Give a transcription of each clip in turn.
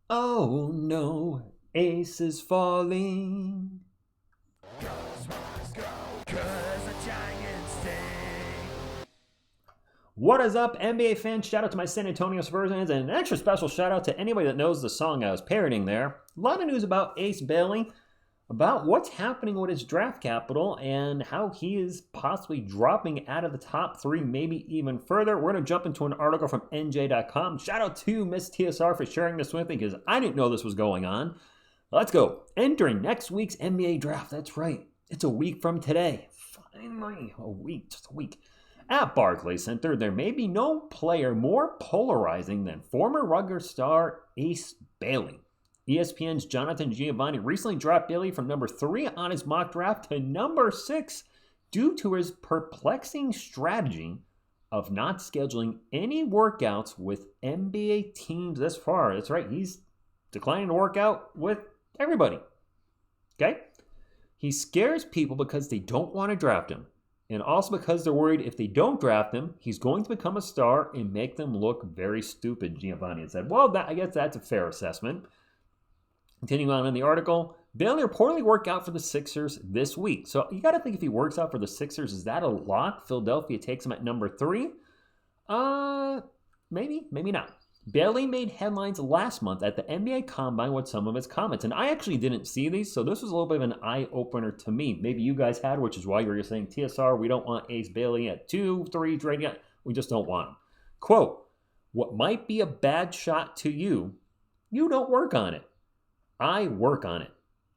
Oh no, Ace is falling. What is up, NBA fans? Shout out to my San Antonio Spurs fans, and an extra special shout out to anybody that knows the song I was parodying there. A lot of news about Ace Bailey, about what's happening with his draft capital, and how he is possibly dropping out of the top three, maybe even further. We're going to jump into an article from NJ.com. Shout out to Miss TSR for sharing this with me, because I didn't know this was going on. Let's go. Entering next week's NBA draft. That's right. It's a week from today. Finally, a week, just a week. At Barclays Center, there may be no player more polarizing than former Rutgers star Ace Bailey. ESPN's Jonathan Giovanni recently dropped Bailey from number 3 on his mock draft to number 6 due to his perplexing strategy of not scheduling any workouts with NBA teams this far. That's right, he's declining to work out with everybody. Okay? He scares people because they don't want to draft him. And also because they're worried if they don't draft him, he's going to become a star and make them look very stupid, Giovanni had said. Well, I guess that's a fair assessment. Continuing on in the article, Bailey reportedly worked out for the Sixers this week. So you got to think if he works out for the Sixers, is that a lock? Philadelphia takes him at number 3? Maybe, maybe not. Bailey made headlines last month at the NBA Combine with some of his comments. And I actually didn't see these, so this was a little bit of an eye-opener to me. Maybe you guys had, which is why you were saying, TSR, we don't want Ace Bailey at 2, 3, trading yet. We just don't want him. Quote, what might be a bad shot to you, you don't work on it. I work on it.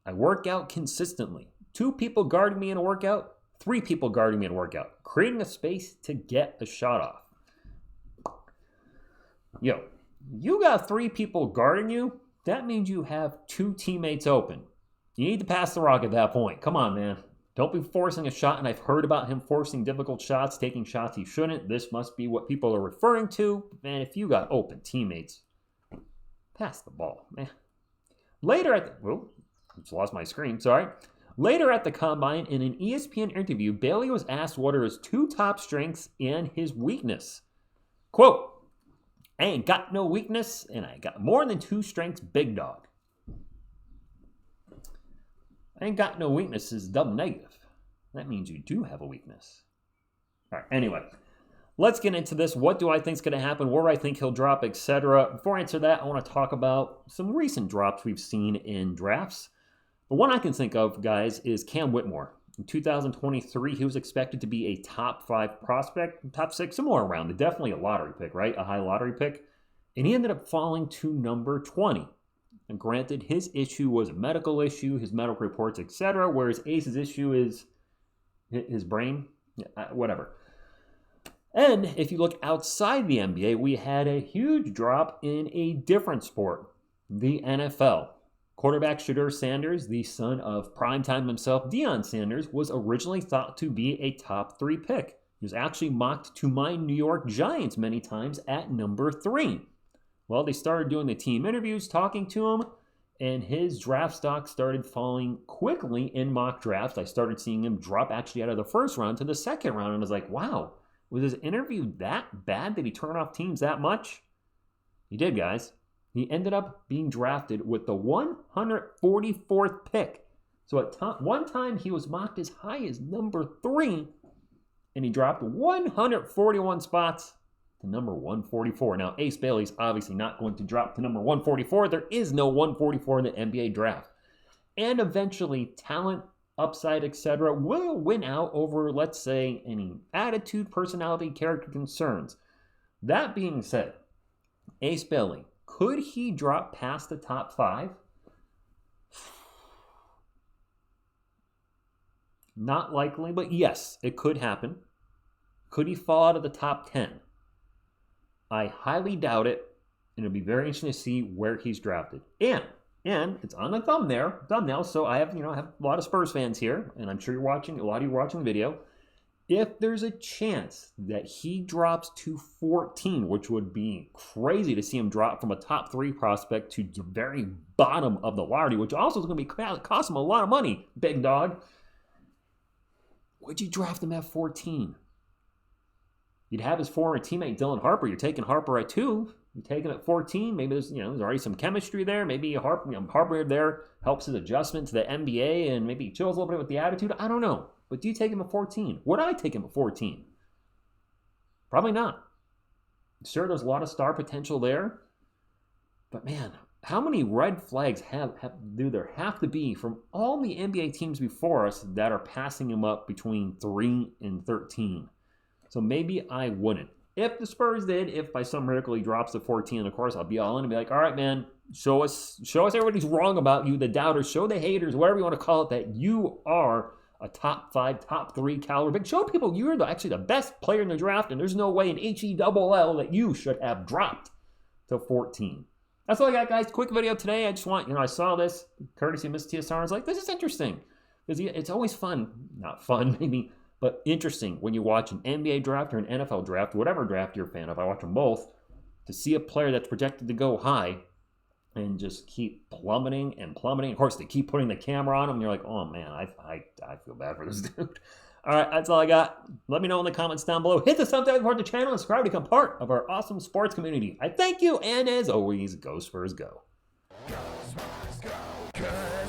I work out consistently. 2 people guarding me in a workout, 3 people guarding me in a workout, creating a space to get a shot off. Yo, you got 3 people guarding you, that means you have 2 teammates open. You need to pass the rock at that point. Come on, man. Don't be forcing a shot, and I've heard about him forcing difficult shots, taking shots he shouldn't. This must be what people are referring to. Man, if you got open teammates, pass the ball, man. Later at the... just lost my screen, sorry. Later at the Combine, in an ESPN interview, Bailey was asked what are his 2 top strengths and his weakness. Quote, I ain't got no weakness, and I got more than 2 strengths, big dog. I ain't got no weakness is double negative. That means you do have a weakness. All right, anyway, let's get into this. What do I think is going to happen? Where I think he'll drop, etc. Before I answer that, I want to talk about some recent drops we've seen in drafts. The one I can think of, guys, is Cam Whitmore. In 2023, he was expected to be a top 5 prospect, top 6, somewhere around. Definitely a lottery pick, right? A high lottery pick. And he ended up falling to number 20. And granted, his issue was a medical issue, his medical reports, etc., whereas Ace's issue is his brain, whatever. And if you look outside the NBA, we had a huge drop in a different sport, the NFL. Quarterback Shedeur Sanders, the son of primetime himself, Deion Sanders, was originally thought to be a top 3 pick. He was actually mocked to my New York Giants many times at number 3. Well, they started doing the team interviews, talking to him, and his draft stock started falling quickly in mock drafts. I started seeing him drop actually out of the first round to the second round, and I was like, wow, was his interview that bad? Did he turn off teams that much? He did, guys. He ended up being drafted with the 144th pick. So at one time, he was mocked as high as number 3, and he dropped 141 spots to number 144. Now, Ace Bailey's obviously not going to drop to number 144. There is no 144 in the NBA draft. And eventually, talent, upside, etc. will win out over, let's say, any attitude, personality, character concerns. That being said, Ace Bailey, could he drop past the top 5? Not likely, but yes, it could happen. Could he fall out of the top 10? I highly doubt it, and it'll be very interesting to see where he's drafted. And it's on the thumbnail, so I have a lot of Spurs fans here, and I'm sure a lot of you are watching the video. If there's a chance that he drops to 14, which would be crazy to see him drop from a top 3 prospect to the very bottom of the lottery, which also is going to cost him a lot of money, big dog. Would you draft him at 14? You'd have his former teammate Dylan Harper. You're taking Harper at 2. You take him at 14, maybe there's already some chemistry there. Maybe Harper there helps his adjustment to the NBA and maybe chills a little bit with the attitude. I don't know. But do you take him at 14? Would I take him at 14? Probably not. Sure, there's a lot of star potential there. But man, how many red flags do there have to be from all the NBA teams before us that are passing him up between 3 and 13? So maybe I wouldn't. If the Spurs did, if by some miracle he drops to 14, of course, I'll be all in and be like, all right, man, show us everybody's wrong about you, the doubters, show the haters, whatever you want to call it, that you are a top 5, top 3 caliber pick. Show people you're actually the best player in the draft, and there's no way in HELL that you should have dropped to 14. That's all I got, guys. Quick video today. I just want, I saw this courtesy of Miss TSR. I was like, this is interesting. Because it's always fun. Not fun, maybe, but interesting when you watch an NBA draft or an NFL draft, whatever draft you're a fan of. I watch them both, to see a player that's projected to go high and just keep plummeting and plummeting. Of course, they keep putting the camera on him. And you're like, oh, man, I feel bad for this dude. All right, that's all I got. Let me know in the comments down below. Hit the thumbs up, support the channel, and subscribe to become part of our awesome sports community. I thank you, and as always, go Spurs, go. Go Spurs, go.